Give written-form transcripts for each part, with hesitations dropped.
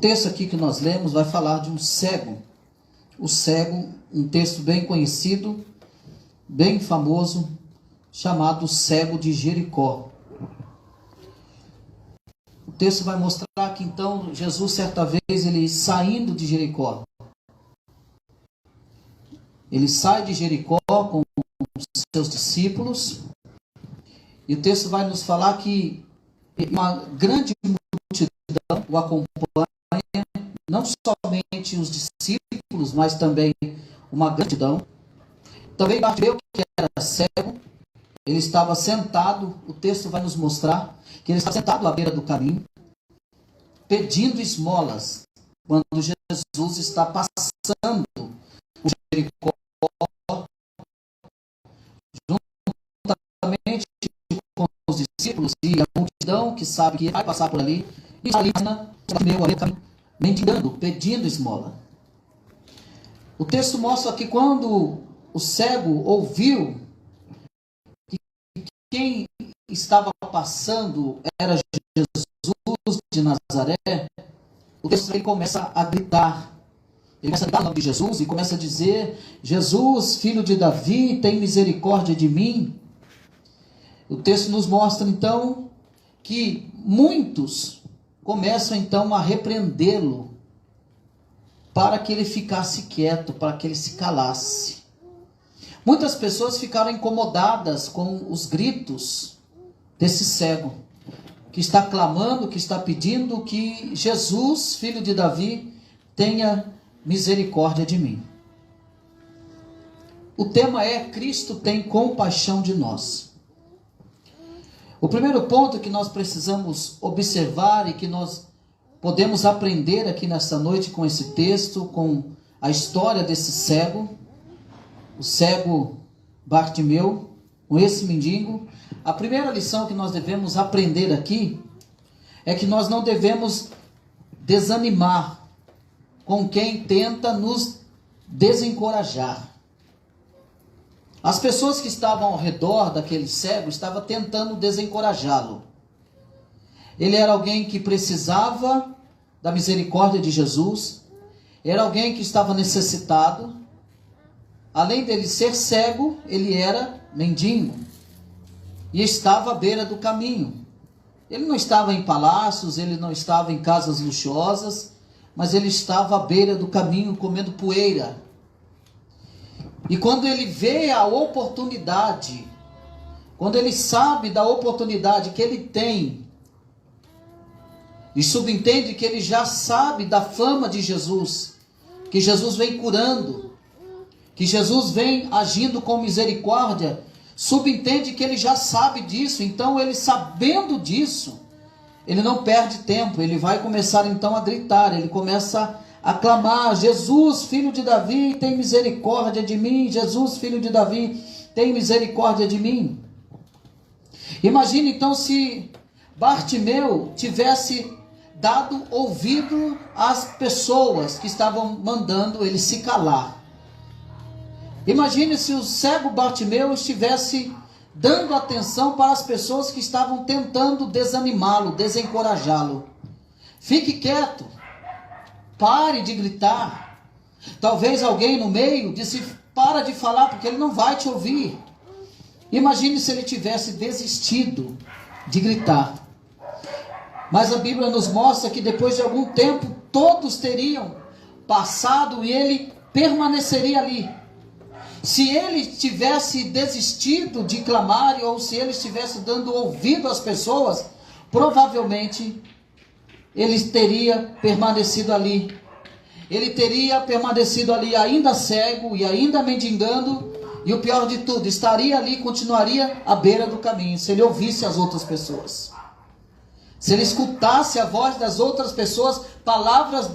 texto aqui que nós lemos vai falar de um cego. O cego, um texto bem conhecido, bem famoso, chamado Cego de Jericó. O texto vai mostrar que então Jesus, certa vez, ele saindo de Jericó, ele sai de Jericó com os seus discípulos, e o texto vai nos falar que uma grande multidão o acompanha, não somente os discípulos, mas também uma grande multidão. Também Bartimeu, que era cego, ele estava sentado, o texto vai nos mostrar que ele estava sentado à beira do caminho, pedindo esmolas, quando Jesus está passando o Jericó, juntamente com os discípulos e a multidão que sabe que vai passar por ali, e está ali, mendigando, pedindo esmola. O texto mostra que quando o cego ouviu que quem estava passando era Jesus de Nazaré, o texto ele começa a gritar. Ele começa a gritar o nome de Jesus e começa a dizer: Jesus, filho de Davi, tem misericórdia de mim. O texto nos mostra então que muitos começam então a repreendê-lo para que ele ficasse quieto, para que ele se calasse. Muitas pessoas ficaram incomodadas com os gritos desse cego, que está clamando, que está pedindo que Jesus, filho de Davi, tenha misericórdia de mim. O tema é: Cristo tem compaixão de nós. O primeiro ponto que nós precisamos observar e que nós podemos aprender aqui nesta noite com esse texto, com a história desse cego, o cego Bartimeu, com esse mendigo, a primeira lição que nós devemos aprender aqui é que nós não devemos desanimar com quem tenta nos desencorajar. As pessoas que estavam ao redor daquele cego estavam tentando desencorajá-lo. Ele era alguém que precisava da misericórdia de Jesus, era alguém que estava necessitado. Além dele ser cego, ele era mendigo e estava à beira do caminho. Ele não estava em palácios, ele não estava em casas luxuosas, mas ele estava à beira do caminho comendo poeira. E quando ele vê a oportunidade, quando ele sabe da oportunidade que ele tem, e subentende que ele já sabe da fama de Jesus, que Jesus vem curando, que Jesus vem agindo com misericórdia, subentende que ele já sabe disso. Então ele, sabendo disso, ele não perde tempo, ele vai começar então a gritar, ele começa a clamar: Jesus, filho de Davi, tem misericórdia de mim. Jesus, filho de Davi, tem misericórdia de mim. Imagine então se Bartimeu tivesse dado ouvido às pessoas que estavam mandando ele se calar. Imagine se o cego Bartimeu estivesse dando atenção para as pessoas que estavam tentando desanimá-lo, desencorajá-lo. Fique quieto, pare de gritar. Talvez alguém no meio disse: para de falar porque ele não vai te ouvir. Imagine se ele tivesse desistido de gritar. Mas a Bíblia nos mostra que depois de algum tempo todos teriam passado e ele permaneceria ali. Se ele tivesse desistido de clamar, ou se ele estivesse dando ouvido às pessoas, provavelmente ele teria permanecido ali. Ele teria permanecido ali ainda cego e ainda mendigando, e o pior de tudo, estaria ali, continuaria à beira do caminho, se ele ouvisse as outras pessoas. Se ele escutasse a voz das outras pessoas, palavras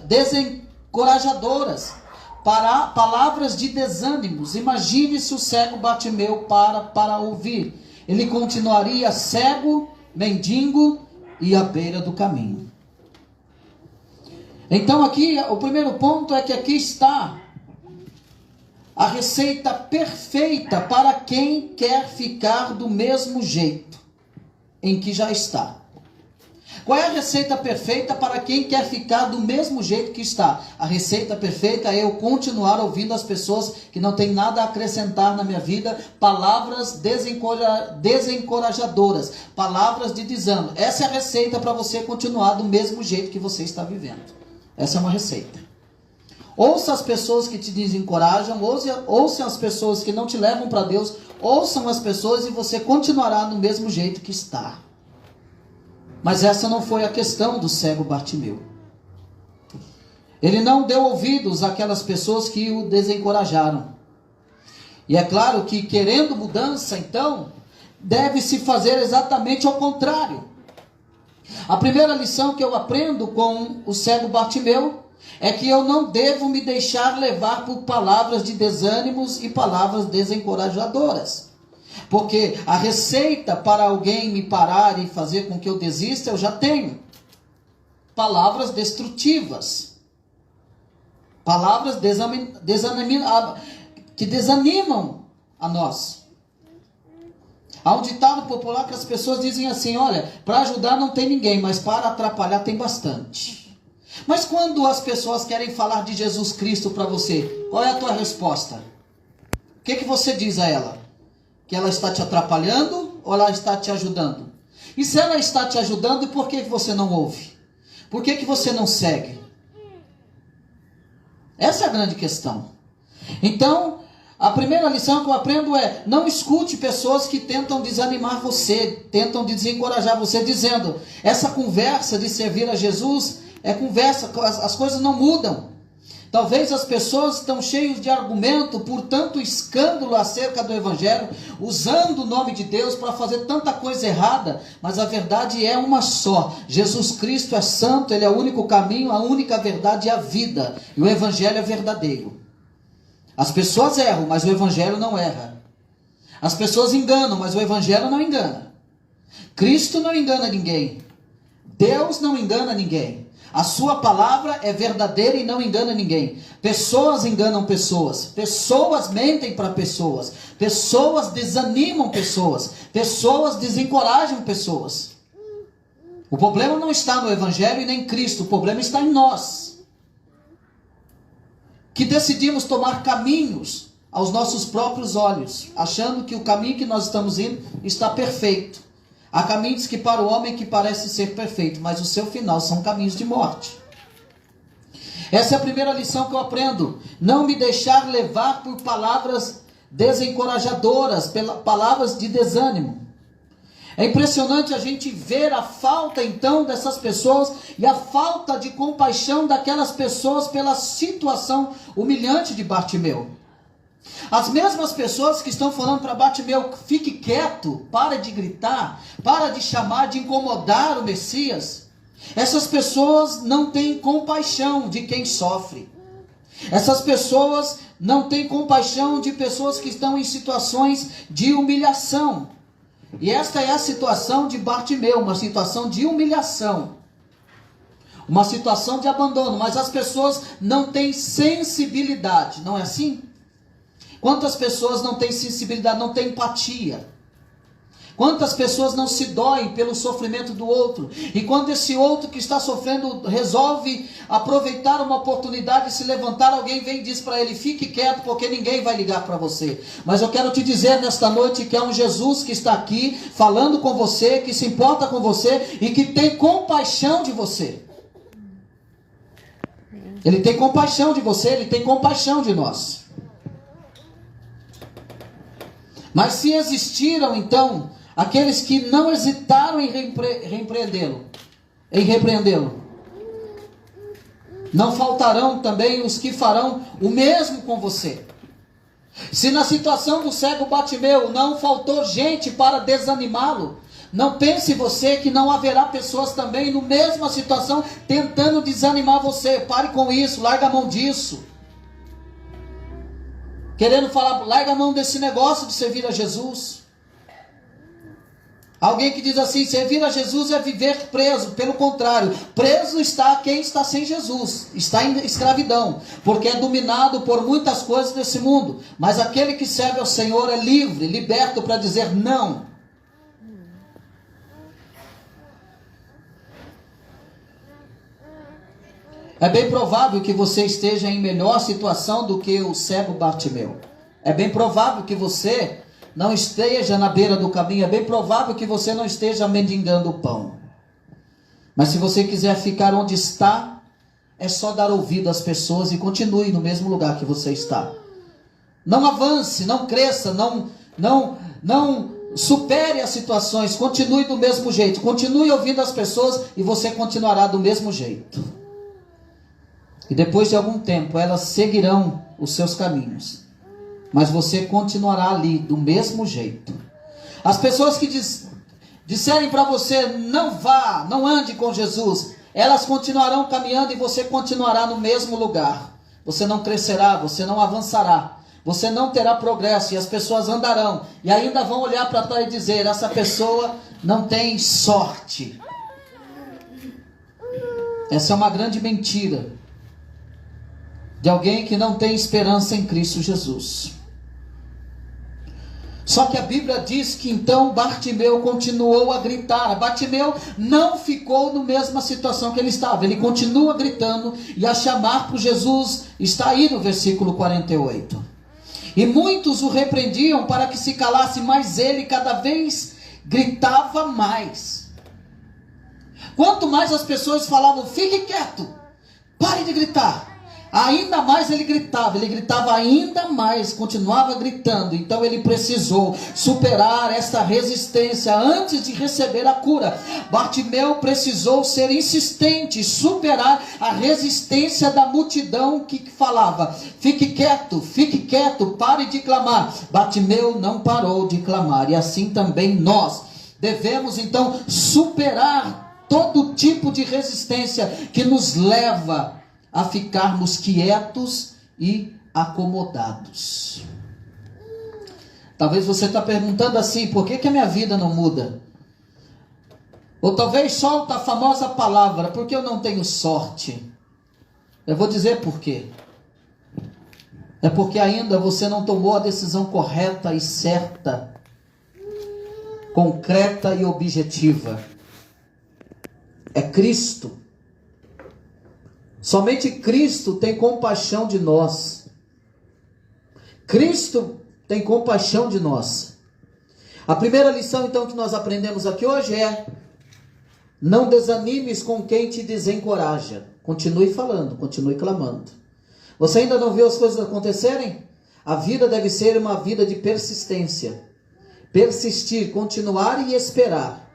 desencorajadoras, palavras de desânimos. Imagine se o cego Bartimeu para ouvir. Ele continuaria cego, mendigo e à beira do caminho. Então aqui, o primeiro ponto é que aqui está a receita perfeita para quem quer ficar do mesmo jeito em que já está. Qual é a receita perfeita para quem quer ficar do mesmo jeito que está? A receita perfeita é eu continuar ouvindo as pessoas que não têm nada a acrescentar na minha vida, palavras desencorajadoras, palavras de desânimo. Essa é a receita para você continuar do mesmo jeito que você está vivendo. Essa é uma receita. Ouça as pessoas que te desencorajam, ouça as pessoas que não te levam para Deus, ouçam as pessoas e você continuará do mesmo jeito que está. Mas essa não foi a questão do cego Bartimeu. Ele não deu ouvidos àquelas pessoas que o desencorajaram. E é claro que querendo mudança, então, deve-se fazer exatamente ao contrário. A primeira lição que eu aprendo com o cego Bartimeu é que eu não devo me deixar levar por palavras de desânimos e palavras desencorajadoras. Porque a receita para alguém me parar e fazer com que eu desista, eu já tenho. Palavras destrutivas. Palavras que desanimam a nós. Há um ditado popular que as pessoas dizem assim: olha, para ajudar não tem ninguém, mas para atrapalhar tem bastante. Mas quando as pessoas querem falar de Jesus Cristo para você, qual é a tua resposta? O que você diz a ela? Que ela está te atrapalhando ou ela está te ajudando? E se ela está te ajudando, por que você não ouve? Por que você não segue? Essa é a grande questão. Então, a primeira lição que eu aprendo é: não escute pessoas que tentam desanimar você, tentam desencorajar você, dizendo: essa conversa de servir a Jesus é conversa, as coisas não mudam. Talvez as pessoas estão cheias de argumento por tanto escândalo acerca do Evangelho, usando o nome de Deus para fazer tanta coisa errada, mas a verdade é uma só: Jesus Cristo é santo, Ele é o único caminho, a única verdade e a vida, e o Evangelho é verdadeiro. As pessoas erram, mas o Evangelho não erra. As pessoas enganam, mas o Evangelho não engana. Cristo não engana ninguém. Deus não engana ninguém. A sua palavra é verdadeira e não engana ninguém. Pessoas enganam pessoas. Pessoas mentem para pessoas. Pessoas desanimam pessoas. Pessoas desencorajam pessoas. O problema não está no Evangelho e nem em Cristo. O problema está em nós, que decidimos tomar caminhos aos nossos próprios olhos, achando que o caminho que nós estamos indo está perfeito. Há caminhos que para o homem que parece ser perfeito, mas o seu final são caminhos de morte. Essa é a primeira lição que eu aprendo: não me deixar levar por palavras desencorajadoras, palavras de desânimo. É impressionante a gente ver a falta então dessas pessoas e a falta de compaixão daquelas pessoas pela situação humilhante de Bartimeu. As mesmas pessoas que estão falando para Bartimeu: fique quieto, para de gritar, para de chamar, de incomodar o Messias. Essas pessoas não têm compaixão de quem sofre. Essas pessoas não têm compaixão de pessoas que estão em situações de humilhação. E esta é a situação de Bartimeu, uma situação de humilhação, uma situação de abandono. Mas as pessoas não têm sensibilidade, não é assim? Quantas pessoas não têm sensibilidade, não têm empatia? Quantas pessoas não se doem pelo sofrimento do outro? E quando esse outro que está sofrendo resolve aproveitar uma oportunidade e se levantar, alguém vem e diz para ele: fique quieto, porque ninguém vai ligar para você. Mas eu quero te dizer nesta noite que há um Jesus que está aqui falando com você, que se importa com você e que tem compaixão de você. Ele tem compaixão de você, Ele tem compaixão de nós. Mas se existiram então aqueles que não hesitaram em repreendê-lo, não faltarão também os que farão o mesmo com você. Se na situação do cego Bartimeu não faltou gente para desanimá-lo, não pense você que não haverá pessoas também na mesma situação tentando desanimar você. Pare com isso, larga a mão disso. Querendo falar: larga a mão desse negócio de servir a Jesus. Alguém que diz assim: servir a Jesus é viver preso. Pelo contrário, preso está quem está sem Jesus, está em escravidão, porque é dominado por muitas coisas desse mundo. Mas aquele que serve ao Senhor é livre, liberto para dizer não. É bem provável que você esteja em melhor situação do que o cego Bartimeu. É bem provável que você não esteja na beira do caminho. É bem provável que você não esteja mendigando o pão. Mas se você quiser ficar onde está, é só dar ouvido às pessoas e continue no mesmo lugar que você está. Não avance, não cresça, não supere as situações. Continue do mesmo jeito. Continue ouvindo as pessoas e você continuará do mesmo jeito. E depois de algum tempo, elas seguirão os seus caminhos. Mas você continuará ali do mesmo jeito. As pessoas que disserem para você, não vá, não ande com Jesus, elas continuarão caminhando e você continuará no mesmo lugar. Você não crescerá, você não avançará, você não terá progresso, e as pessoas andarão e ainda vão olhar para trás e dizer, essa pessoa não tem sorte. Essa é uma grande mentira de alguém que não tem esperança em Cristo Jesus. Só que a Bíblia diz que então Bartimeu continuou a gritar. Bartimeu não ficou na mesma situação que ele estava. Ele continua gritando e a chamar por Jesus. Está aí no versículo 48. E muitos o repreendiam para que se calasse, mas ele cada vez gritava mais. Quanto mais as pessoas falavam, fique quieto, pare de gritar, ainda mais ele gritava ainda mais, continuava gritando. Então ele precisou superar esta resistência antes de receber a cura. Bartimeu precisou ser insistente, superar a resistência da multidão que falava, fique quieto, pare de clamar. Bartimeu não parou de clamar, e assim também nós devemos então superar todo tipo de resistência que nos leva a ficarmos quietos e acomodados. Talvez você está perguntando assim, por que a minha vida não muda? Ou talvez solta a famosa palavra, porque eu não tenho sorte. Eu vou dizer por quê. É porque ainda você não tomou a decisão correta e certa, concreta e objetiva. É Cristo. Somente Cristo tem compaixão de nós. Cristo tem compaixão de nós. A primeira lição então que nós aprendemos aqui hoje é: não desanimes com quem te desencoraja. Continue falando, continue clamando. Você ainda não viu as coisas acontecerem? A vida deve ser uma vida de persistência. Persistir, continuar e esperar.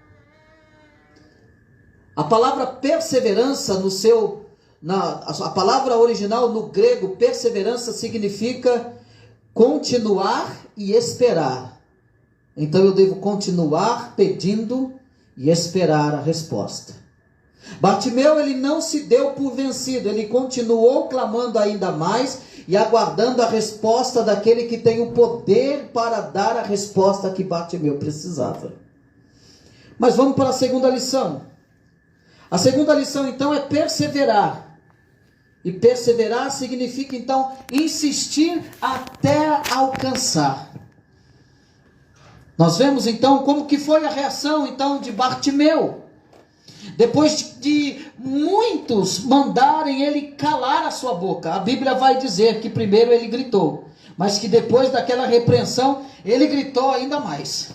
A palavra perseverança a palavra original no grego, perseverança, significa continuar e esperar. Então eu devo continuar pedindo e esperar a resposta. Bartimeu, ele não se deu por vencido, ele continuou clamando ainda mais e aguardando a resposta daquele que tem o poder para dar a resposta que Bartimeu precisava. Mas vamos para a segunda lição. A segunda lição então é perseverar. E perseverar significa então insistir até alcançar. Nós vemos então como que foi a reação então de Bartimeu. Depois de muitos mandarem ele calar a sua boca. A Bíblia vai dizer que primeiro ele gritou, mas que depois daquela repreensão ele gritou ainda mais.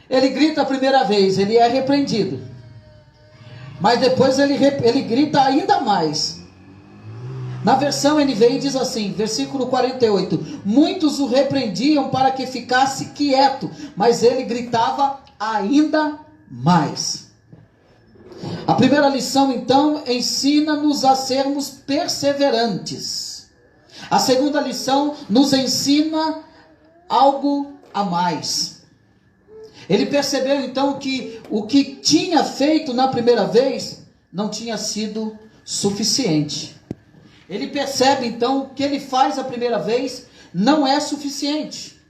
Ele grita a primeira vez, ele é repreendido. Mas depois ele grita ainda mais. Na versão NVI diz assim, versículo 48. Muitos o repreendiam para que ficasse quieto, mas ele gritava ainda mais. A primeira lição então ensina-nos a sermos perseverantes. A segunda lição nos ensina algo a mais. Ele percebeu então que o que tinha feito na primeira vez não tinha sido suficiente. Ele percebe então que o que ele faz a primeira vez não é suficiente.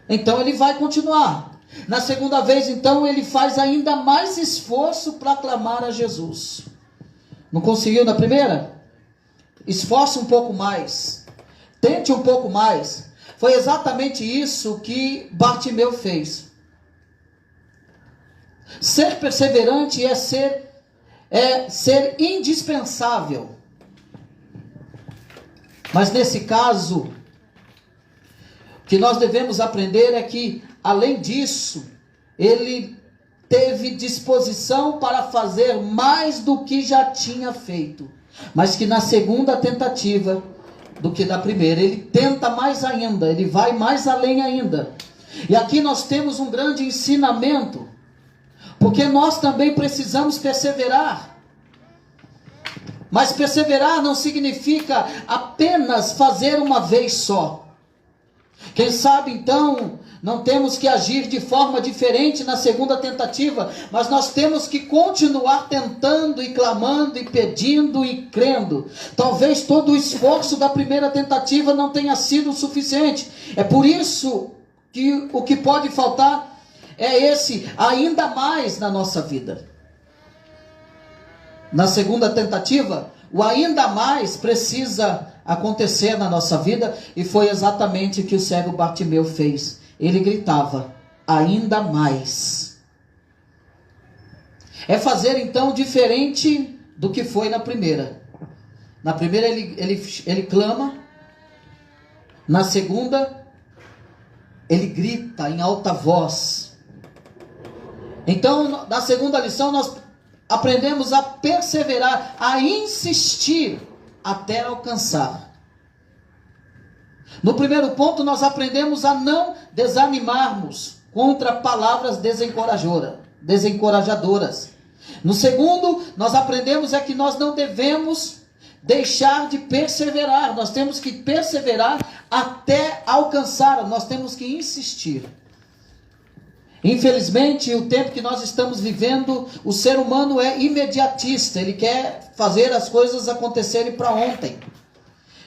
Então ele vai continuar. Na segunda vez então ele faz ainda mais esforço para clamar a Jesus. Não conseguiu na primeira? Esforce um pouco mais. Tente um pouco mais. Foi exatamente isso que Bartimeu fez. Ser perseverante é ser indispensável. Mas nesse caso, o que nós devemos aprender é que, além disso, ele teve disposição para fazer mais do que já tinha feito. Mas que na segunda tentativa do que na primeira, ele tenta mais ainda, ele vai mais além ainda. E aqui nós temos um grande ensinamento, porque nós também precisamos perseverar. Mas perseverar não significa apenas fazer uma vez só. Quem sabe então não temos que agir de forma diferente na segunda tentativa, mas nós temos que continuar tentando e clamando e pedindo e crendo. Talvez todo o esforço da primeira tentativa não tenha sido o suficiente. É por isso que o que pode faltar é esse ainda mais na nossa vida. Na segunda tentativa, o ainda mais precisa acontecer na nossa vida, e foi exatamente o que o cego Bartimeu fez. Ele gritava, ainda mais. É fazer então diferente do que foi na primeira. Na primeira ele clama, na segunda ele grita em alta voz. Então, na segunda lição nós aprendemos a perseverar, a insistir até alcançar. No primeiro ponto, nós aprendemos a não desanimarmos contra palavras desencorajadoras. No segundo, nós aprendemos que nós não devemos deixar de perseverar. Nós temos que perseverar até alcançar. Nós temos que insistir. Infelizmente, o tempo que nós estamos vivendo, o ser humano é imediatista. Ele quer fazer as coisas acontecerem para ontem.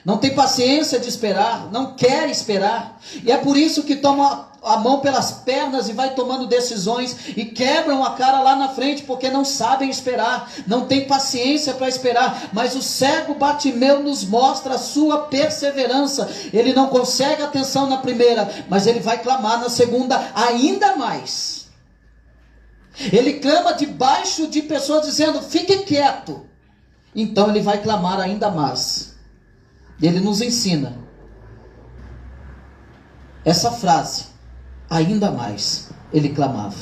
Não tem paciência de esperar, não quer esperar. E é por isso que toma a mão pelas pernas e vai tomando decisões e quebram a cara lá na frente, porque não sabem esperar, não tem paciência para esperar. Mas o cego Bartimeu nos mostra a sua perseverança. Ele não consegue atenção na primeira, mas ele vai clamar na segunda ainda mais. Ele clama debaixo de pessoas dizendo, fique quieto. Então ele vai clamar ainda mais. Ele nos ensina essa frase, ainda mais, ele clamava.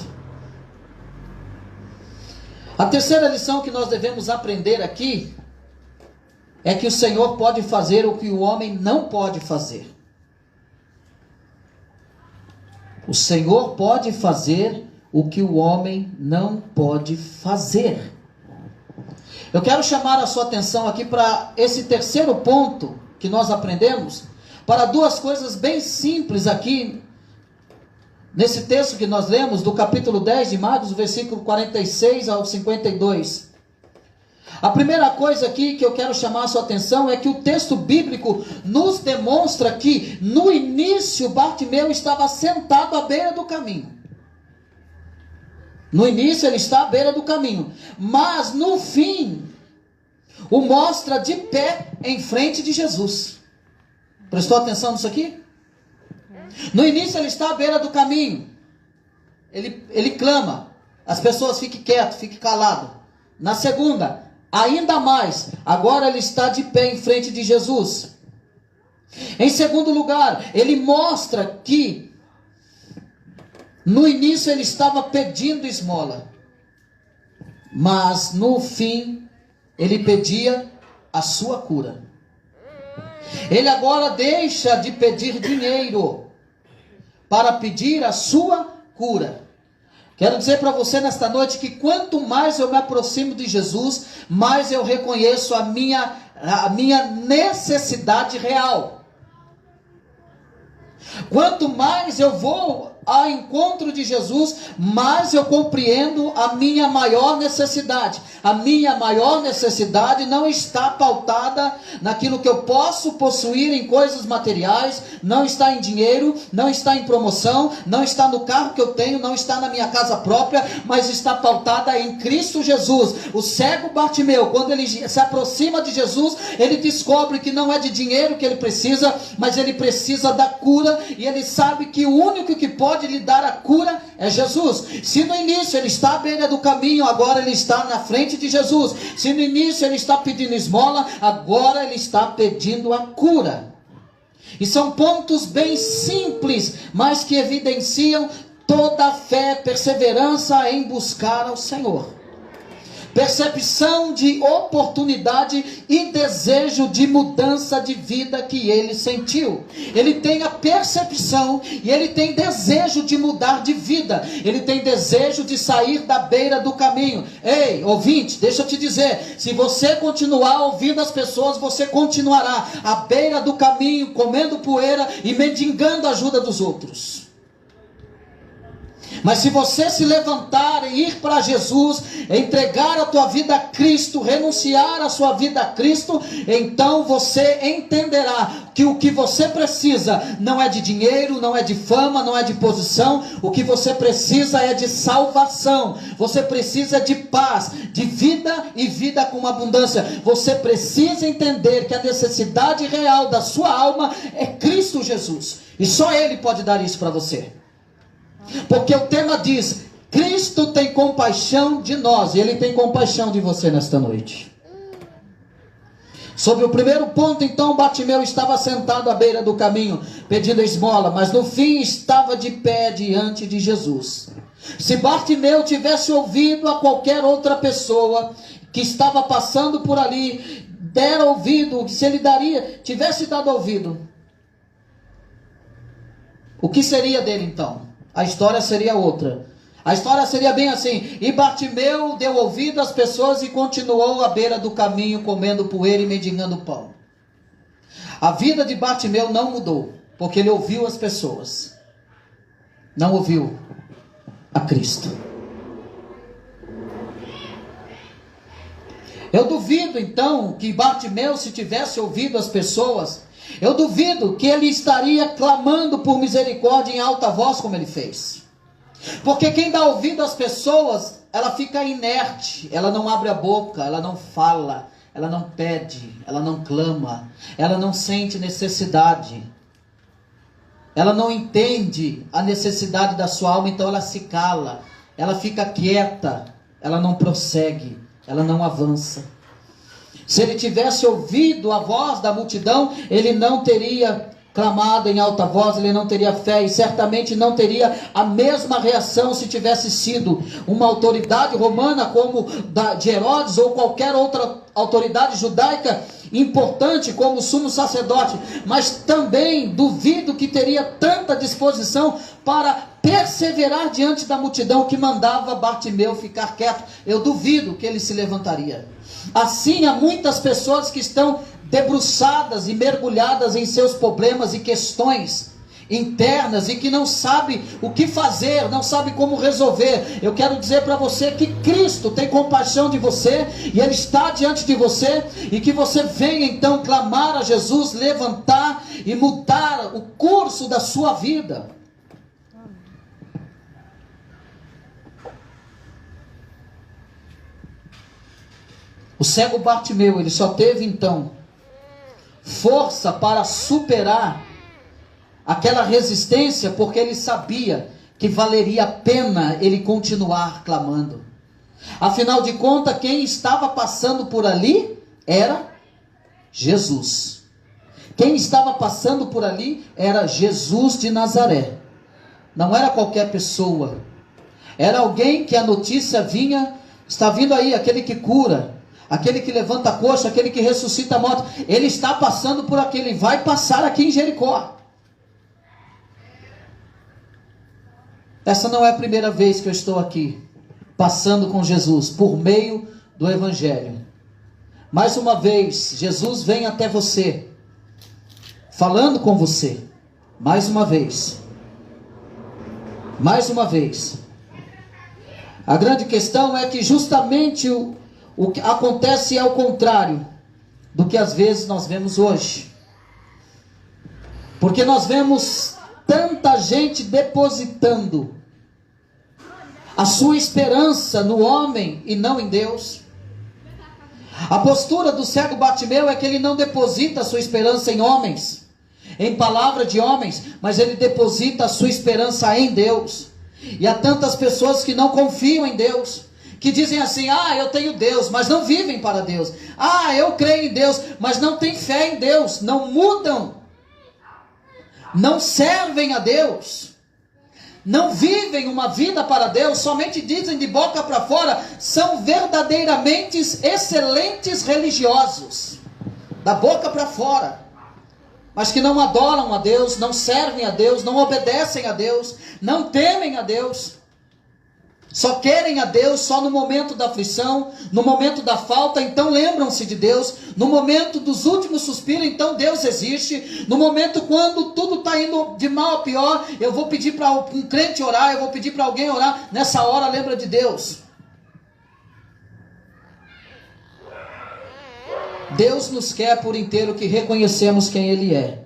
A terceira lição que nós devemos aprender aqui é que o Senhor pode fazer o que o homem não pode fazer. O Senhor pode fazer o que o homem não pode fazer. Eu quero chamar a sua atenção aqui para esse terceiro ponto que nós aprendemos, para duas coisas bem simples aqui, nesse texto que nós lemos, do capítulo 10 de Marcos, versículo 46 ao 52. A primeira coisa aqui que eu quero chamar a sua atenção é que o texto bíblico nos demonstra que, no início, Bartimeu estava sentado à beira do caminho. No início ele está à beira do caminho, mas no fim o mostra de pé em frente de Jesus. Prestou atenção nisso aqui? No início ele está à beira do caminho. Ele clama. As pessoas fiquem quietas, fiquem caladas. Na segunda, ainda mais. Agora ele está de pé em frente de Jesus. Em segundo lugar, ele mostra que no início ele estava pedindo esmola. Mas no fim ele pedia a sua cura. Ele agora deixa de pedir dinheiro para pedir a sua cura. Quero dizer para você nesta noite que quanto mais eu me aproximo de Jesus, mais eu reconheço a minha necessidade real. Quanto mais eu vou ao encontro de Jesus, mais eu compreendo a minha maior necessidade. A minha maior necessidade não está pautada naquilo que eu posso possuir em coisas materiais, não está em dinheiro, não está em promoção, não está no carro que eu tenho, não está na minha casa própria, mas está pautada em Cristo Jesus. O cego Bartimeu, quando ele se aproxima de Jesus, ele descobre que não é de dinheiro que ele precisa, mas ele precisa da cura, e ele sabe que o único que pode pode lhe dar a cura é Jesus. Se no início ele está à beira do caminho, agora ele está na frente de Jesus. Se no início ele está pedindo esmola, agora ele está pedindo a cura. E são pontos bem simples, mas que evidenciam toda a fé, perseverança em buscar ao Senhor. Percepção de oportunidade e desejo de mudança de vida que ele sentiu. Ele tem a percepção e ele tem desejo de mudar de vida. Ele tem desejo de sair da beira do caminho. Ei, ouvinte, deixa eu te dizer, se você continuar ouvindo as pessoas, você continuará à beira do caminho, comendo poeira e mendigando a ajuda dos outros. Mas se você se levantar e ir para Jesus, entregar a tua vida a Cristo, renunciar a sua vida a Cristo, então você entenderá que o que você precisa não é de dinheiro, não é de fama, não é de posição. O que você precisa é de salvação. Você precisa de paz, de vida e vida com abundância. Você precisa entender que a necessidade real da sua alma é Cristo Jesus. E só Ele pode dar isso para você. Porque o tema diz: Cristo tem compaixão de nós, e Ele tem compaixão de você nesta noite. Sobre o primeiro ponto, então, Bartimeu estava sentado à beira do caminho, pedindo esmola, mas no fim estava de pé diante de Jesus. Se Bartimeu tivesse ouvido a qualquer outra pessoa que estava passando por ali, dera ouvido, se ele tivesse dado ouvido, o que seria dele então? A história seria outra. A história seria bem assim: e Bartimeu deu ouvido às pessoas e continuou à beira do caminho, comendo poeira e mendigando pão. A vida de Bartimeu não mudou, porque ele ouviu as pessoas, não ouviu a Cristo. Eu duvido então que Bartimeu, se tivesse ouvido as pessoas, eu duvido que ele estaria clamando por misericórdia em alta voz como ele fez. Porque quem dá ouvido às pessoas, ela fica inerte, ela não abre a boca, ela não fala, ela não pede, ela não clama, ela não sente necessidade, ela não entende a necessidade da sua alma, então ela se cala, ela fica quieta, ela não prossegue, ela não avança. Se ele tivesse ouvido a voz da multidão, ele não teria clamado em alta voz, ele não teria fé e certamente não teria a mesma reação se tivesse sido uma autoridade romana como de Herodes ou qualquer outra autoridade judaica importante como o sumo sacerdote. Mas também duvido que teria tanta disposição para perseverar diante da multidão que mandava Bartimeu ficar quieto. Eu duvido que ele se levantaria. Assim, há muitas pessoas que estão debruçadas e mergulhadas em seus problemas e questões internas e que não sabem o que fazer, não sabem como resolver. Eu quero dizer para você que Cristo tem compaixão de você e Ele está diante de você, e que você venha então clamar a Jesus, levantar e mudar o curso da sua vida. O cego Bartimeu, ele só teve então força para superar aquela resistência, porque ele sabia que valeria a pena ele continuar clamando. Afinal de contas, quem estava passando por ali era Jesus. Quem estava passando por ali era Jesus de Nazaré. Não era qualquer pessoa. Era alguém que a notícia vinha, está vindo aí aquele que cura, aquele que levanta a coxa, aquele que ressuscita a morto. Ele está passando por aqui, ele vai passar aqui em Jericó. Essa não é a primeira vez que eu estou aqui, passando com Jesus, por meio do Evangelho. Mais uma vez, Jesus vem até você, falando com você. Mais uma vez. Mais uma vez. A grande questão é que justamente o que acontece é o contrário do que às vezes nós vemos hoje. Porque nós vemos tanta gente depositando a sua esperança no homem e não em Deus. A postura do cego Bartimeu é que ele não deposita a sua esperança em homens. em palavra de homens, mas ele deposita a sua esperança em Deus. E há tantas pessoas que não confiam em Deus, que dizem assim: ah, eu tenho Deus, mas não vivem para Deus. Ah, eu creio em Deus, mas não têm fé em Deus, não mudam, não servem a Deus, não vivem uma vida para Deus, somente dizem de boca para fora, são verdadeiramente excelentes religiosos, da boca para fora, mas que não adoram a Deus, não servem a Deus, não obedecem a Deus, não temem a Deus, só querem a Deus só no momento da aflição, no momento da falta, então lembram-se de Deus, no momento dos últimos suspiros, então Deus existe, no momento quando tudo está indo de mal a pior, eu vou pedir para um crente orar, eu vou pedir para alguém orar, nessa hora lembra de Deus. Deus nos quer por inteiro que reconhecemos quem Ele é.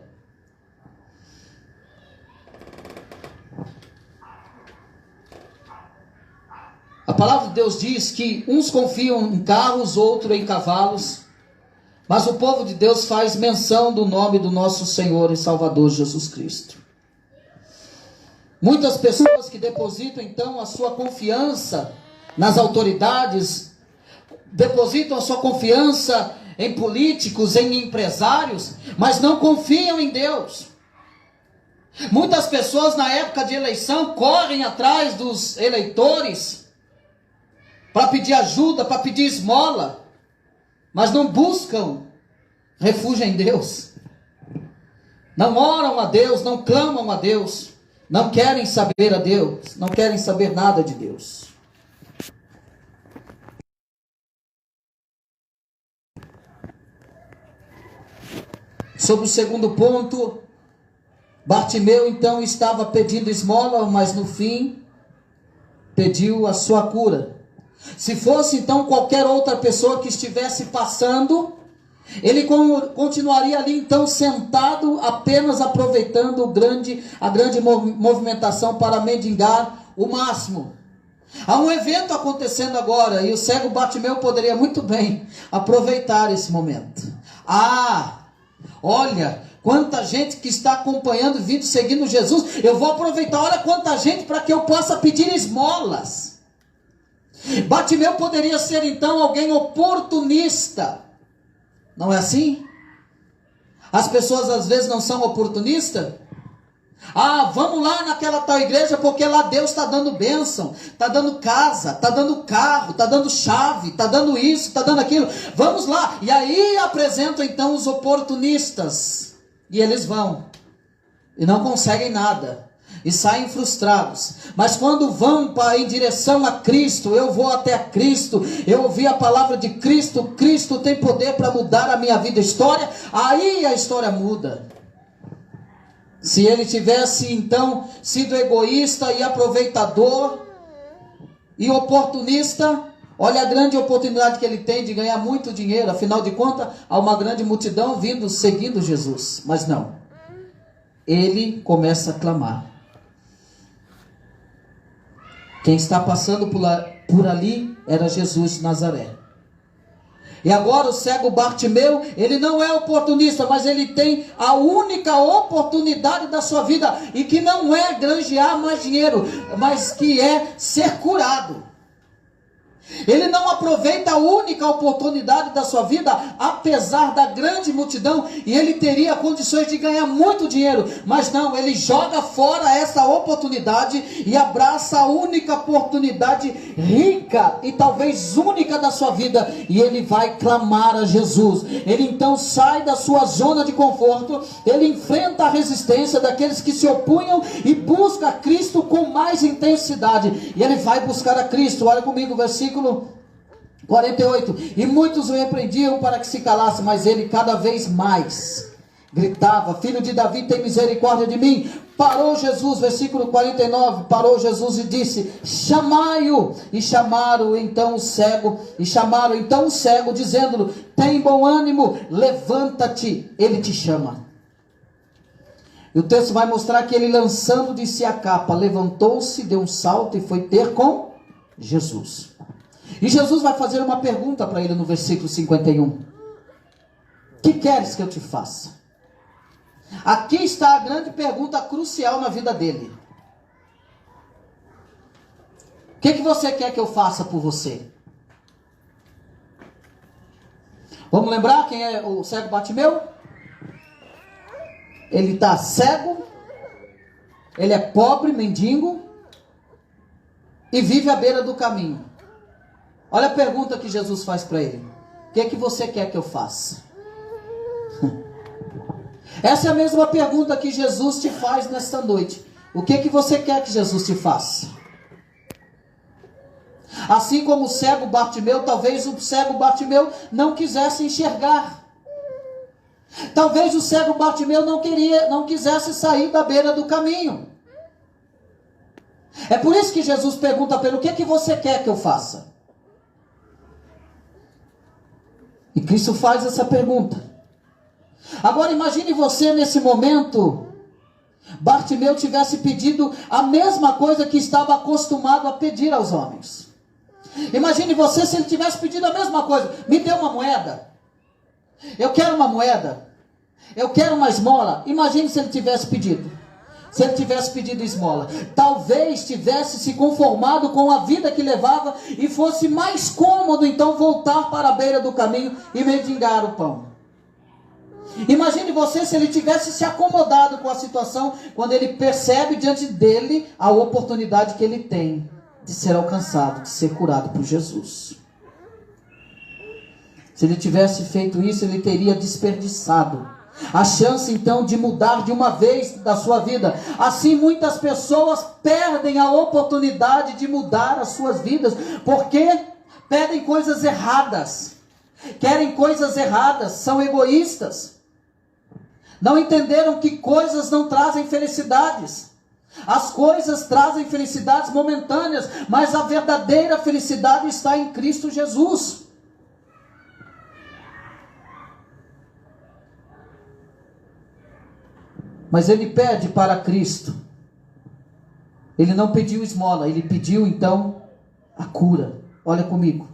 A palavra de Deus diz que uns confiam em carros, outros em cavalos, mas o povo de Deus faz menção do nome do nosso Senhor e Salvador Jesus Cristo. Muitas pessoas que depositam então a sua confiança nas autoridades, depositam a sua confiança em políticos, em empresários, mas não confiam em Deus. Muitas pessoas na época de eleição correm atrás dos eleitores para pedir ajuda, para pedir esmola, mas não buscam refúgio em Deus, não oram a Deus, não clamam a Deus, não querem saber a Deus, não querem saber nada de Deus. Sobre o segundo ponto, Bartimeu então estava pedindo esmola, mas no fim pediu a sua cura. Se fosse então qualquer outra pessoa que estivesse passando, ele continuaria ali então sentado, apenas aproveitando a grande movimentação para mendigar o máximo. Há um evento acontecendo agora e o cego Bartimeu poderia muito bem aproveitar esse momento. Olha, quanta gente que está acompanhando o vídeo, seguindo Jesus, eu vou aproveitar, olha quanta gente para que eu possa pedir esmolas. Bartimeu poderia ser então alguém oportunista, não é assim? As pessoas às vezes não são oportunistas. Vamos lá naquela tal igreja porque lá Deus está dando bênção, está dando casa, está dando carro, está dando chave, está dando isso, está dando aquilo, vamos lá. E aí apresentam então os oportunistas, e eles vão, e não conseguem nada, e saem frustrados. Mas quando vão em direção a Cristo, eu vou até a Cristo, eu ouvi a palavra de Cristo, Cristo tem poder para mudar a minha vida, história, aí a história muda. Se ele tivesse então sido egoísta e aproveitador e oportunista, olha a grande oportunidade que ele tem de ganhar muito dinheiro, afinal de contas há uma grande multidão vindo, seguindo Jesus, mas não, ele começa a clamar. Quem está passando por ali era Jesus de Nazaré. E agora o cego Bartimeu, ele não é oportunista, mas ele tem a única oportunidade da sua vida, e que não é granjear mais dinheiro, mas que é ser curado. Ele não aproveita a única oportunidade da sua vida, apesar da grande multidão, e ele teria condições de ganhar muito dinheiro, mas não, ele joga fora essa oportunidade e abraça a única oportunidade rica e talvez única da sua vida, e ele vai clamar a Jesus. Ele então sai da sua zona de conforto, ele enfrenta a resistência daqueles que se opunham e busca Cristo com mais intensidade, e ele vai buscar a Cristo. Olha comigo o versículo 48, e muitos o repreendiam para que se calasse, mas ele cada vez mais gritava: Filho de Davi, tem misericórdia de mim. Parou Jesus, versículo 49, parou Jesus e disse: chamai-o. E chamaram então o cego, dizendo-lhe: tem bom ânimo, levanta-te, ele te chama. E o texto vai mostrar que ele, lançando de si a capa, levantou-se, deu um salto e foi ter com Jesus. E Jesus vai fazer uma pergunta para ele no versículo 51. Que queres que eu te faça? Aqui está a grande pergunta crucial na vida dele. O que você quer que eu faça por você? Vamos lembrar quem é o cego Bartimeu? Ele está cego, ele é pobre, mendigo, e vive à beira do caminho. Olha a pergunta que Jesus faz para ele. O que você quer que eu faça? Essa é a mesma pergunta que Jesus te faz nesta noite. O que você quer que Jesus te faça? Assim como o cego Bartimeu, talvez o cego Bartimeu não quisesse enxergar. Talvez o cego Bartimeu não quisesse sair da beira do caminho. É por isso que Jesus pergunta para ele: o que você quer que eu faça? E Cristo faz essa pergunta. Agora imagine você nesse momento, Bartimeu tivesse pedido a mesma coisa que estava acostumado a pedir aos homens. Imagine você se ele tivesse pedido a mesma coisa: me dê uma moeda. Eu quero uma moeda. Eu quero uma esmola. Imagine se ele tivesse pedido. Se ele tivesse pedido esmola, talvez tivesse se conformado com a vida que levava e fosse mais cômodo então voltar para a beira do caminho e mendigar o pão. Imagine você se ele tivesse se acomodado com a situação quando ele percebe diante dele a oportunidade que ele tem de ser alcançado, de ser curado por Jesus. Se ele tivesse feito isso, ele teria desperdiçado a chance então de mudar de uma vez da sua vida. Assim muitas pessoas perdem a oportunidade de mudar as suas vidas, porque pedem coisas erradas, querem coisas erradas, são egoístas. Não entenderam que coisas não trazem felicidades. As coisas trazem felicidades momentâneas, mas a verdadeira felicidade está em Cristo Jesus. Mas ele pede para Cristo. Ele não pediu esmola, ele pediu então a cura. Olha comigo.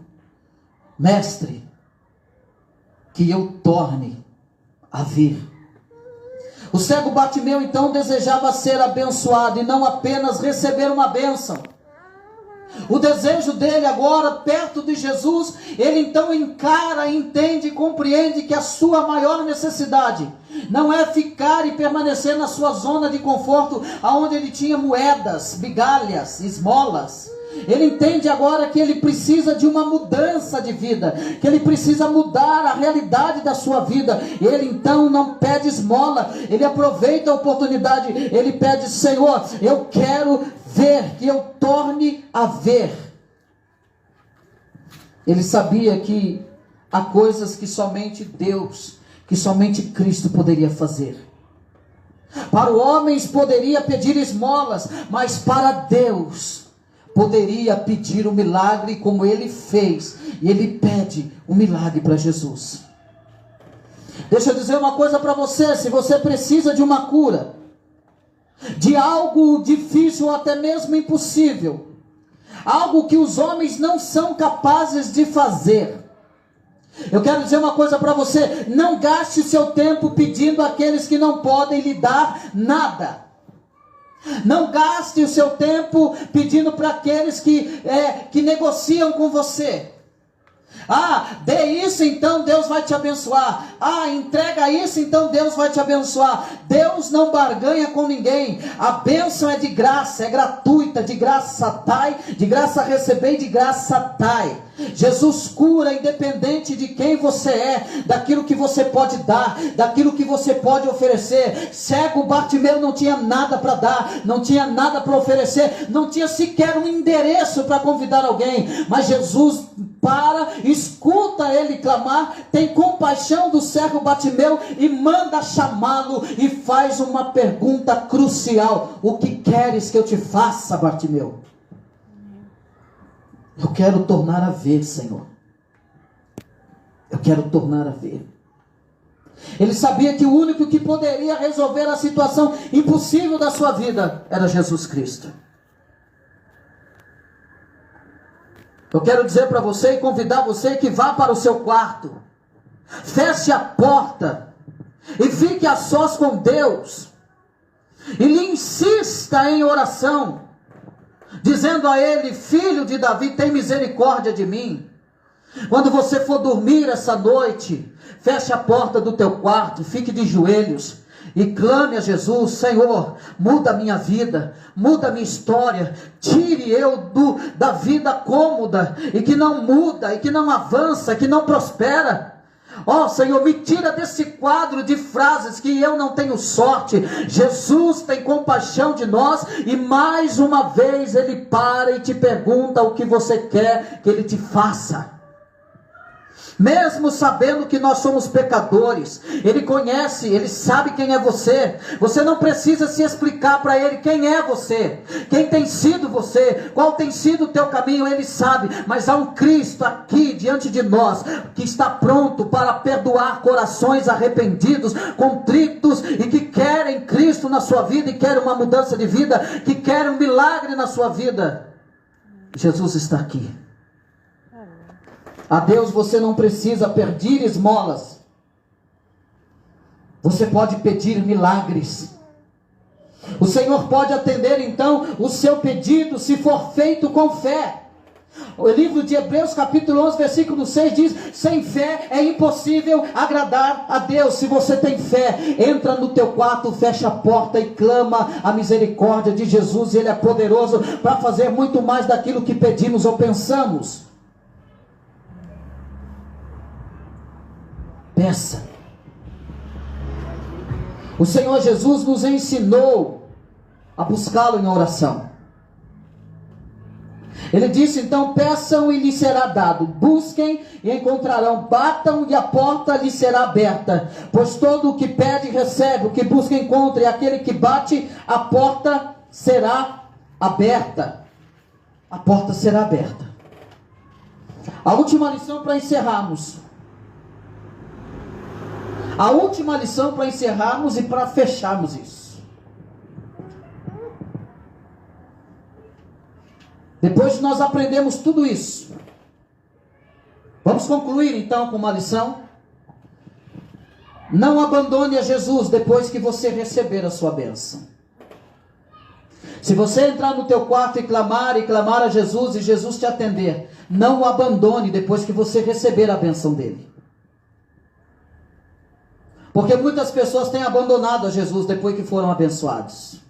Mestre, que eu torne a ver. O cego Bartimeu então desejava ser abençoado e não apenas receber uma bênção. O desejo dele agora, perto de Jesus, ele então encara, entende e compreende que a sua maior necessidade não é ficar e permanecer na sua zona de conforto, aonde ele tinha moedas, migalhas, esmolas. Ele entende agora que ele precisa de uma mudança de vida, que ele precisa mudar a realidade da sua vida. Ele então não pede esmola, ele aproveita a oportunidade, ele pede: Senhor, eu quero ver, que eu torne a ver. Ele sabia que há coisas que somente Deus, que somente Cristo poderia fazer. Para os homens poderia pedir esmolas, mas para Deus poderia pedir um milagre, como ele fez. E ele pede um milagre para Jesus. Deixa eu dizer uma coisa para você: se você precisa de uma cura, de algo difícil ou até mesmo impossível, algo que os homens não são capazes de fazer, eu quero dizer uma coisa para você: não gaste seu tempo pedindo àqueles que não podem lhe dar nada. Não gaste o seu tempo pedindo para aqueles que negociam com você. Ah, dê isso, então Deus vai te abençoar. Ah, entrega isso, então Deus vai te abençoar. Deus não barganha com ninguém. A bênção é de graça, é gratuita. De graça dai, de graça recebei, de graça dai. Jesus cura independente de quem você é, daquilo que você pode dar, daquilo que você pode oferecer. Cego Bartimeu não tinha nada para dar, não tinha nada para oferecer, não tinha sequer um endereço para convidar alguém. Mas Jesus escuta ele clamar, tem compaixão do cego Bartimeu e manda chamá-lo e faz uma pergunta crucial: o que queres que eu te faça, Bartimeu? Eu quero tornar a ver, Senhor. Eu quero tornar a ver. Ele sabia que o único que poderia resolver a situação impossível da sua vida era Jesus Cristo. Eu quero dizer para você e convidar você que vá para o seu quarto. Feche a porta. e fique a sós com Deus, e lhe insista em oração, dizendo a ele: filho de Davi, tem misericórdia de mim. Quando você for dormir essa noite, feche a porta do teu quarto, fique de joelhos e clame a Jesus: Senhor, muda a minha vida, muda a minha história, tire eu da vida cômoda, e que não muda, e que não avança, que não prospera. Ó Senhor, me tira desse quadro de frases que eu não tenho sorte. Jesus tem compaixão de nós, e mais uma vez Ele para e te pergunta o que você quer que Ele te faça. Mesmo sabendo que nós somos pecadores, Ele conhece, Ele sabe quem é você. Você não precisa se explicar para Ele quem é você, quem tem sido você, qual tem sido o teu caminho. Ele sabe, mas há um Cristo aqui diante de nós, que está pronto para perdoar corações arrependidos, contritos, e que querem Cristo na sua vida, e querem uma mudança de vida, que querem um milagre na sua vida. Jesus está aqui. A Deus você não precisa pedir esmolas. Você pode pedir milagres. O Senhor pode atender então o seu pedido, se for feito com fé. O livro de Hebreus capítulo 11 versículo 6 diz: sem fé é impossível agradar a Deus. Se você tem fé, entra no teu quarto, fecha a porta e clama a misericórdia de Jesus. Ele é poderoso para fazer muito mais daquilo que pedimos ou pensamos. Peça. O Senhor Jesus nos ensinou a buscá-lo em oração. Ele disse então: peçam e lhes será dado, busquem e encontrarão, batam e a porta lhes será aberta. Pois todo o que pede recebe, o que busca encontra, e aquele que bate, a porta será aberta. A porta será aberta. A última lição para encerrarmos. A última lição para encerrarmos e para fecharmos isso. Depois de nós aprendemos tudo isso, vamos concluir então com uma lição. Não abandone a Jesus depois que você receber a sua bênção. Se você entrar no teu quarto e clamar a Jesus, e Jesus te atender, não o abandone depois que você receber a bênção dele. Porque muitas pessoas têm abandonado a Jesus depois que foram abençoados.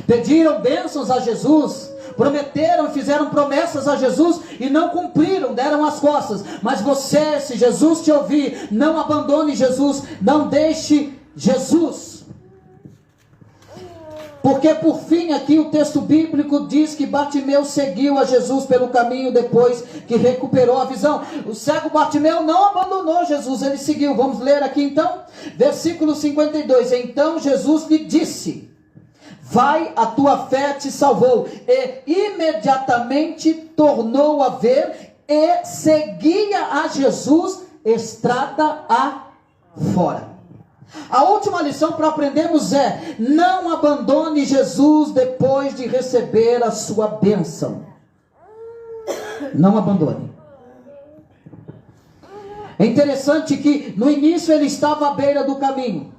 Pediram bênçãos a Jesus, prometeram e fizeram promessas a Jesus e não cumpriram, deram as costas. Mas você, se Jesus te ouvir, não abandone Jesus, não deixe Jesus. Porque por fim aqui o texto bíblico diz que Bartimeu seguiu a Jesus pelo caminho depois que recuperou a visão. O cego Bartimeu não abandonou Jesus, ele seguiu. Vamos ler aqui então, versículo 52. Então Jesus lhe disse: vai, a tua fé te salvou. E imediatamente tornou a ver e seguia a Jesus estrada afora. A última lição para aprendermos é: não abandone Jesus depois de receber a sua bênção. Não abandone. É interessante que no início ele estava à beira do caminho.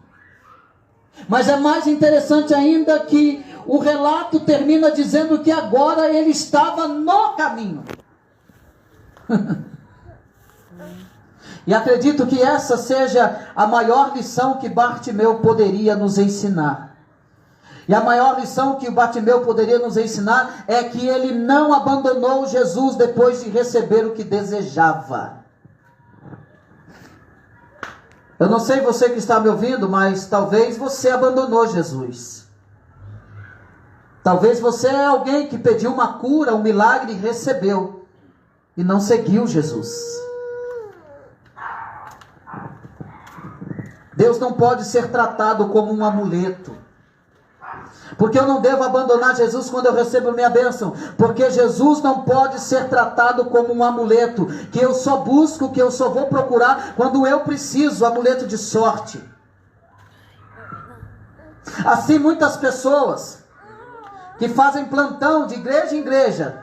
Mas é mais interessante ainda que o relato termina dizendo que agora ele estava no caminho. E acredito que essa seja a maior lição que Bartimeu poderia nos ensinar. E a maior lição que Bartimeu poderia nos ensinar é que ele não abandonou Jesus depois de receber o que desejava. Eu não sei você que está me ouvindo, mas talvez você abandonou Jesus. Talvez você é alguém que pediu uma cura, um milagre e recebeu, e não seguiu Jesus. Deus não pode ser tratado como um amuleto. Porque eu não devo abandonar Jesus quando eu recebo minha bênção. Porque Jesus não pode ser tratado como um amuleto, que eu só busco, que eu só vou procurar quando eu preciso, amuleto de sorte. Assim muitas pessoas que fazem plantão de igreja em igreja,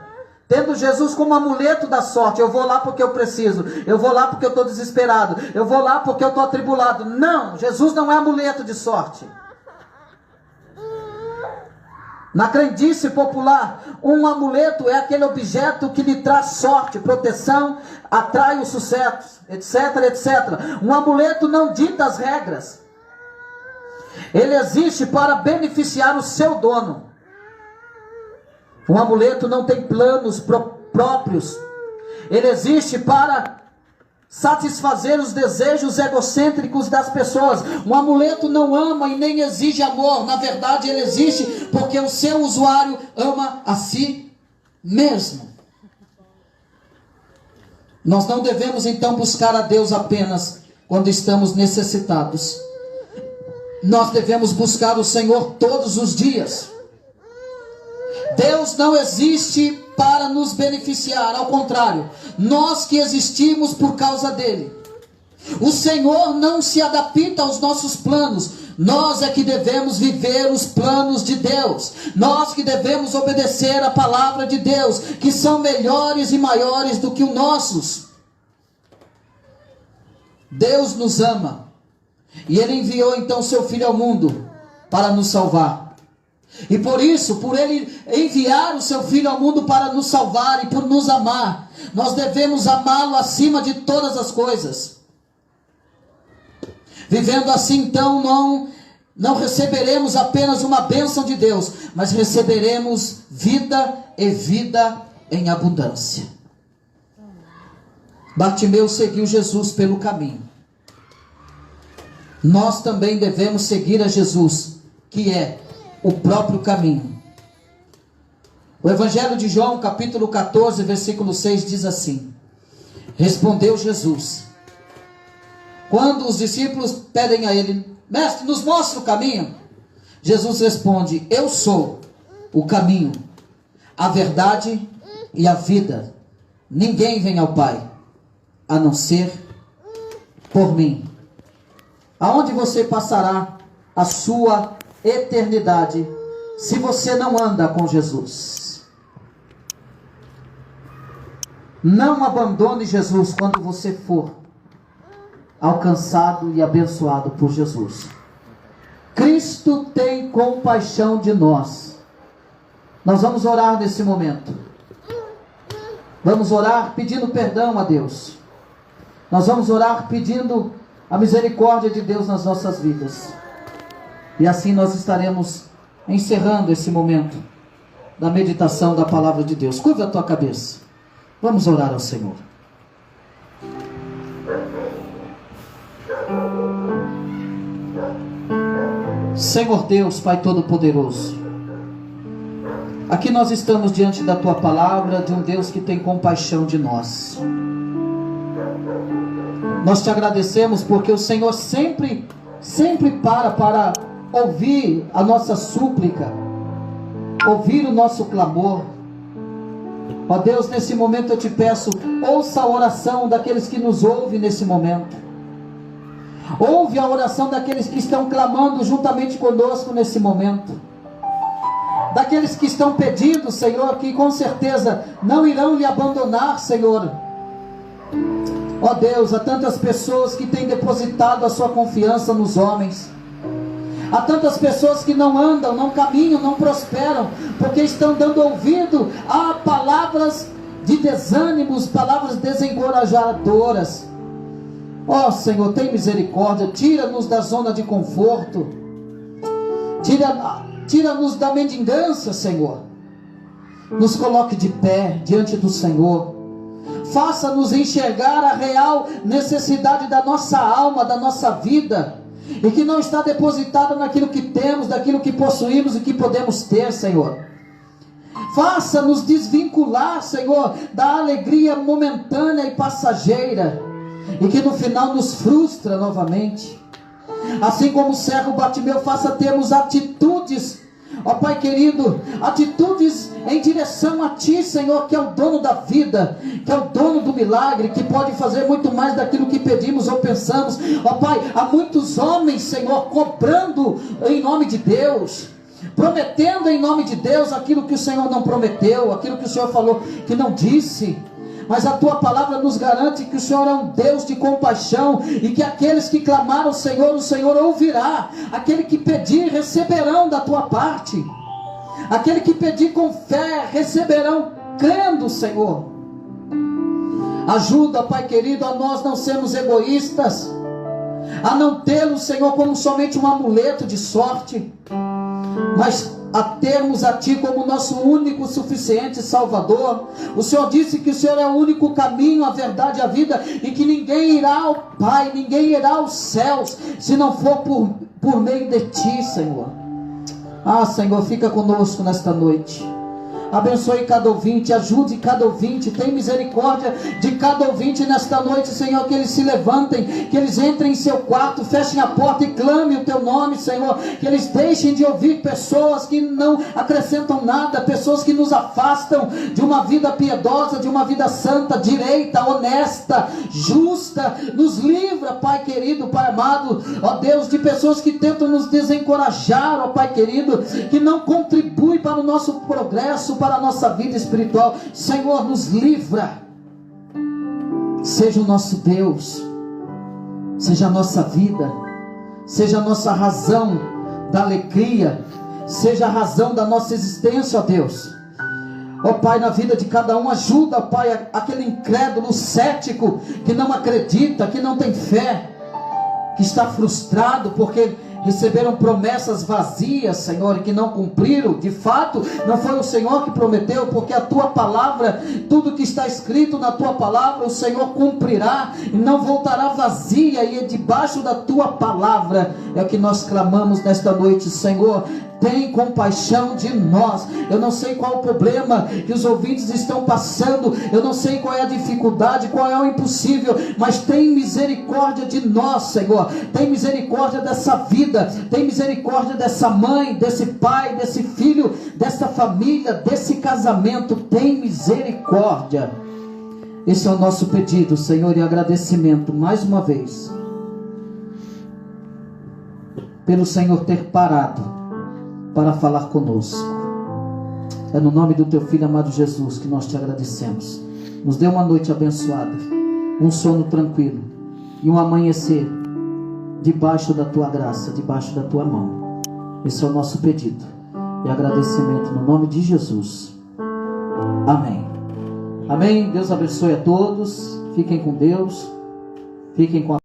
tendo Jesus como amuleto da sorte. Eu vou lá porque eu preciso, eu vou lá porque eu estou desesperado, eu vou lá porque eu estou atribulado. Não, Jesus não é amuleto de sorte. Na crendice popular, um amuleto é aquele objeto que lhe traz sorte, proteção, atrai o sucesso, etc, etc. Um amuleto não dita as regras. Ele existe para beneficiar o seu dono. Um amuleto não tem planos próprios. Ele existe para satisfazer os desejos egocêntricos das pessoas. Um amuleto não ama e nem exige amor. Na verdade, ele existe porque o seu usuário ama a si mesmo. Nós não devemos então buscar a Deus apenas quando estamos necessitados. Nós devemos buscar o Senhor todos os dias. Deus não existe para nos beneficiar, ao contrário, nós que existimos por causa dele. O Senhor não se adapta aos nossos planos, nós é que devemos viver os planos de Deus, nós que devemos obedecer a palavra de Deus, que são melhores e maiores do que os nossos. Deus nos ama, e Ele enviou então seu Filho ao mundo para nos salvar. E por isso, por Ele enviar o seu Filho ao mundo para nos salvar e por nos amar, nós devemos amá-lo acima de todas as coisas. Vivendo assim, então, não receberemos apenas uma bênção de Deus, mas receberemos vida e vida em abundância. Bartimeu seguiu Jesus pelo caminho. Nós também devemos seguir a Jesus, que é o próprio caminho. O Evangelho de João, capítulo 14, versículo 6, diz assim: respondeu Jesus, quando os discípulos pedem a ele: mestre, nos mostra o caminho. Jesus responde: eu sou o caminho, a verdade e a vida. Ninguém vem ao Pai, a não ser por mim. Aonde você passará a sua eternidade se você não anda com Jesus? Não abandone Jesus quando você for alcançado e abençoado por Jesus. Cristo tem compaixão de nós. Nós vamos orar nesse momento. Vamos orar pedindo perdão a Deus. Nós vamos orar pedindo a misericórdia de Deus nas nossas vidas. E assim nós estaremos encerrando esse momento da meditação da palavra de Deus. Curva a tua cabeça. Vamos orar ao Senhor. Senhor Deus, Pai Todo-Poderoso, aqui nós estamos diante da tua palavra, de um Deus que tem compaixão de nós. Nós te agradecemos porque o Senhor sempre para ouvir a nossa súplica, ouvir o nosso clamor. Ó Deus, nesse momento eu te peço, ouça a oração daqueles que nos ouvem nesse momento. Ouve a oração daqueles que estão clamando juntamente conosco nesse momento. Daqueles que estão pedindo, Senhor, que com certeza não irão lhe abandonar, Senhor. Ó Deus, há tantas pessoas que têm depositado a sua confiança nos homens. Há tantas pessoas que não andam, não caminham, não prosperam, porque estão dando ouvido a palavras de desânimos, palavras desencorajadoras. Ó Senhor, tem misericórdia, tira-nos da zona de conforto, tira-nos da mendigância, Senhor. Nos coloque de pé diante do Senhor. Faça-nos enxergar a real necessidade da nossa alma, da nossa vida, e que não está depositada naquilo que temos, daquilo que possuímos e que podemos ter, Senhor. Faça-nos desvincular, Senhor, da alegria momentânea e passageira, e que no final nos frustra novamente. Assim como o cego Bartimeu, faça termos atitudes, ó Pai querido, atitudes em direção a Ti, Senhor, que é o dono da vida, que é o dono do milagre, que pode fazer muito mais daquilo que pedimos ou pensamos. Ó Pai, há muitos homens, Senhor, cobrando em nome de Deus, prometendo em nome de Deus aquilo que o Senhor não prometeu, aquilo que o Senhor falou que não disse. Mas a tua palavra nos garante que o Senhor é um Deus de compaixão, e que aqueles que clamaram ao Senhor, o Senhor ouvirá. Aquele que pedir, receberão da tua parte. Aquele que pedir com fé, receberão crendo, Senhor. Ajuda, Pai querido, a nós não sermos egoístas, a não tê-lo, Senhor, como somente um amuleto de sorte, mas a termos a Ti como nosso único suficiente Salvador. O Senhor disse que o Senhor é o único caminho, a verdade e a vida, e que ninguém irá ao Pai, ninguém irá aos céus, se não for por meio de Ti, Senhor. Ah, Senhor, fica conosco nesta noite. Abençoe cada ouvinte, ajude cada ouvinte, tem misericórdia de cada ouvinte nesta noite, Senhor, que eles se levantem, que eles entrem em seu quarto, fechem a porta e clamem o Teu nome, Senhor, que eles deixem de ouvir pessoas que não acrescentam nada, pessoas que nos afastam de uma vida piedosa, de uma vida santa, direita, honesta, justa. Nos livra, Pai querido, Pai amado, ó Deus, de pessoas que tentam nos desencorajar, ó Pai querido, que não contribuem para o nosso progresso, para a nossa vida espiritual. Senhor, nos livra. Seja o nosso Deus, seja a nossa vida, seja a nossa razão da alegria, seja a razão da nossa existência, ó Deus. Ó Pai, na vida de cada um, ajuda, ó Pai, aquele incrédulo, cético, que não acredita, que não tem fé, que está frustrado porque receberam promessas vazias, Senhor, e que não cumpriram. De fato, não foi o Senhor que prometeu, porque a Tua palavra, tudo que está escrito na Tua palavra, o Senhor cumprirá, e não voltará vazia, e é debaixo da Tua palavra é que nós clamamos nesta noite. Senhor, tem compaixão de nós. Eu não sei qual o problema que os ouvintes estão passando, eu não sei qual é a dificuldade, qual é o impossível, mas tem misericórdia de nós, Senhor. Tem misericórdia dessa vida, tem misericórdia dessa mãe, desse pai, desse filho, dessa família, desse casamento. Tem misericórdia. Esse é o nosso pedido, Senhor, e agradecimento mais uma vez pelo Senhor ter parado para falar conosco. É no nome do Teu Filho amado Jesus que nós Te agradecemos. Nos dê uma noite abençoada, um sono tranquilo e um amanhecer debaixo da Tua graça, debaixo da Tua mão. Esse é o nosso pedido e agradecimento no nome de Jesus. Amém. Amém. Deus abençoe a todos. Fiquem com Deus. Fiquem com a